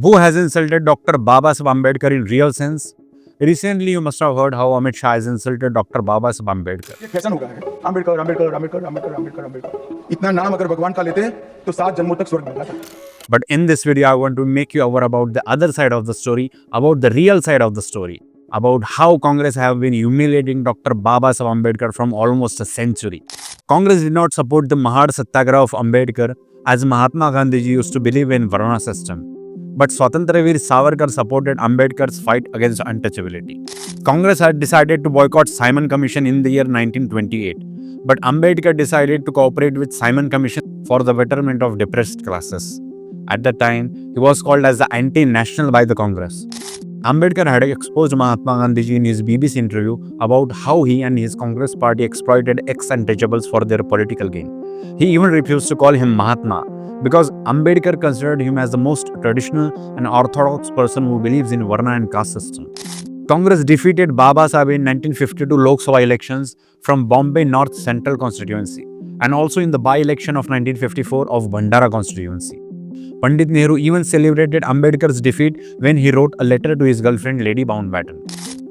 Who has insulted Dr. Babasaheb Ambedkar in real sense? Recently, you must have heard how Amit Shah has insulted Dr. Babasaheb Ambedkar. ये fashion हो गया है अम्बेडकर अम्बेडकर अम्बेडकर अम्बेडकर अम्बेडकर अम्बेडकर इतना नाम अगर भगवान का लेते तो 7 जन्मों तक स्वर्ग मिल जाता. But in this video, I want to make you aware about the other side of the story, about the real side of the story, about how Congress have been humiliating Dr. Babasaheb Ambedkar from almost a century. Congress did not support the Mahad Satyagraha of Ambedkar as Mahatma Gandhi used to believe in Varna system. But Swatantraveer Savarkar supported Ambedkar's fight against untouchability. Congress had decided to boycott Simon Commission in the year 1928. But Ambedkar decided to cooperate with Simon Commission for the betterment of depressed classes. At that time, he was called as the anti-national by the Congress. Ambedkar had exposed Mahatma Gandhi in his BBC interview about how he and his Congress party exploited ex-untouchables for their political gain. He even refused to call him Mahatma because Ambedkar considered him as the most traditional and orthodox person who believes in Varna and caste system. Congress defeated Babasaheb in 1952 Lok Sabha elections from Bombay North Central constituency and also in the by-election of 1954 of Bhandara constituency. Pandit Nehru even celebrated Ambedkar's defeat when he wrote a letter to his girlfriend Lady Mountbatten.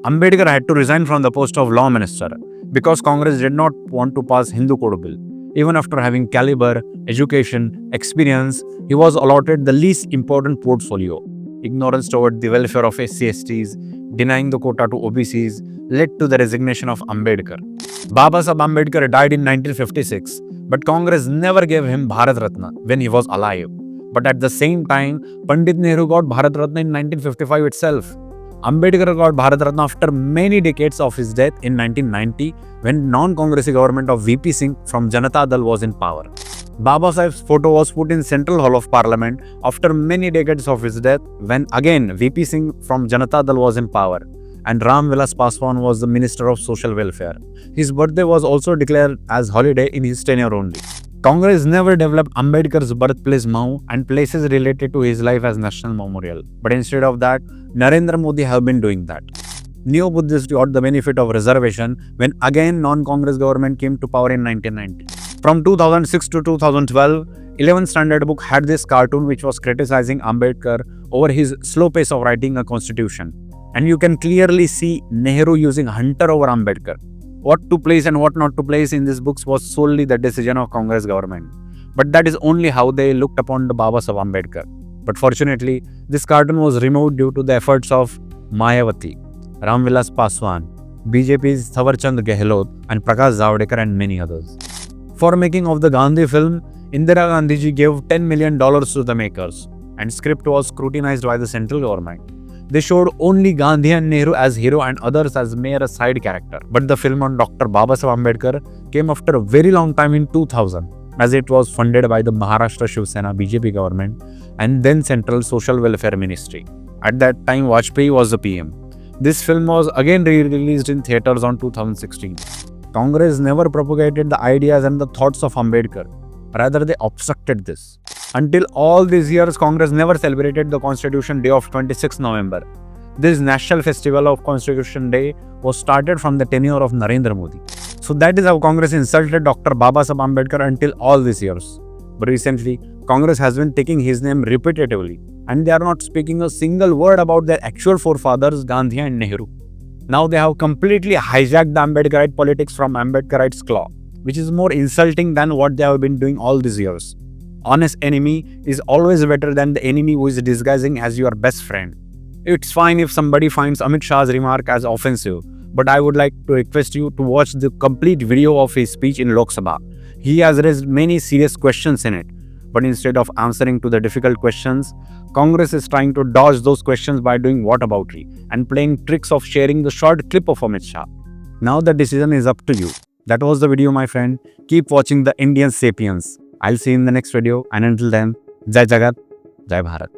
Ambedkar had to resign from the post of law minister because Congress did not want to pass Hindu Code bill. Even after having caliber, education, experience, he was allotted the least important portfolio. Ignorance toward the welfare of SC/STs, denying the quota to OBCs, led to the resignation of Ambedkar. Babasaheb Ambedkar died in 1956, but Congress never gave him Bharat Ratna when he was alive. But at the same time, Pandit Nehru got Bharat Ratna in 1955 itself. Ambedkar got Bharat Ratna after many decades of his death in 1990 when non-Congressy government of VP Singh from Janata Dal was in power. Babasaheb's photo was put in Central Hall of Parliament after many decades of his death when again VP Singh from Janata Dal was in power and Ram Vilas Paswan was the Minister of Social Welfare. His birthday was also declared as holiday in his tenure only. Congress never developed Ambedkar's birthplace Mau and places related to his life as national memorial. But instead of that, Narendra Modi have been doing that. Neo-Buddhists got the benefit of reservation when again non-Congress government came to power in 1990. From 2006 to 2012, 11th Standard book had this cartoon which was criticizing Ambedkar over his slow pace of writing a constitution. And you can clearly see Nehru using Hunter over Ambedkar. What to place and what not to place in these books was solely the decision of Congress government. But that is only how they looked upon the Babasaheb Ambedkar. But fortunately, this cartoon was removed due to the efforts of Mayawati, Ram Vilas Paswan, BJP's Thawarchand Gehlot and Prakash Javadekar and many others. For making of the Gandhi film, Indira Gandhi ji gave $10 million to the makers and script was scrutinized by the central government. They showed only Gandhi and Nehru as hero and others as mere a side character. But the film on Dr. Babasaheb Ambedkar came after a very long time in 2000 as it was funded by the Maharashtra Shiv Sena BJP government and then Central Social Welfare Ministry. At that time, Vajpayee was the PM. This film was again re-released in theatres on 2016. Congress never propagated the ideas and the thoughts of Ambedkar. Rather, they obstructed this. Until all these years, Congress never celebrated the Constitution Day of 26 November. This National Festival of Constitution Day was started from the tenure of Narendra Modi. So that is how Congress insulted Dr. Babasaheb Ambedkar until all these years. But recently, Congress has been taking his name repetitively and they are not speaking a single word about their actual forefathers Gandhi and Nehru. Now they have completely hijacked the Ambedkarite politics from Ambedkarite's claw, which is more insulting than what they have been doing all these years. Honest enemy is always better than the enemy who is disguising as your best friend. It's fine if somebody finds Amit Shah's remark as offensive, but I would like to request you to watch the complete video of his speech in Lok Sabha. He has raised many serious questions in it, but instead of answering to the difficult questions, Congress is trying to dodge those questions by doing whataboutery and playing tricks of sharing the short clip of Amit Shah. Now the decision is up to you. That was the video, my friend. Keep watching the Indian Sapiens. I'll see you in the next video and until then, Jai Jagat, Jai Bharat.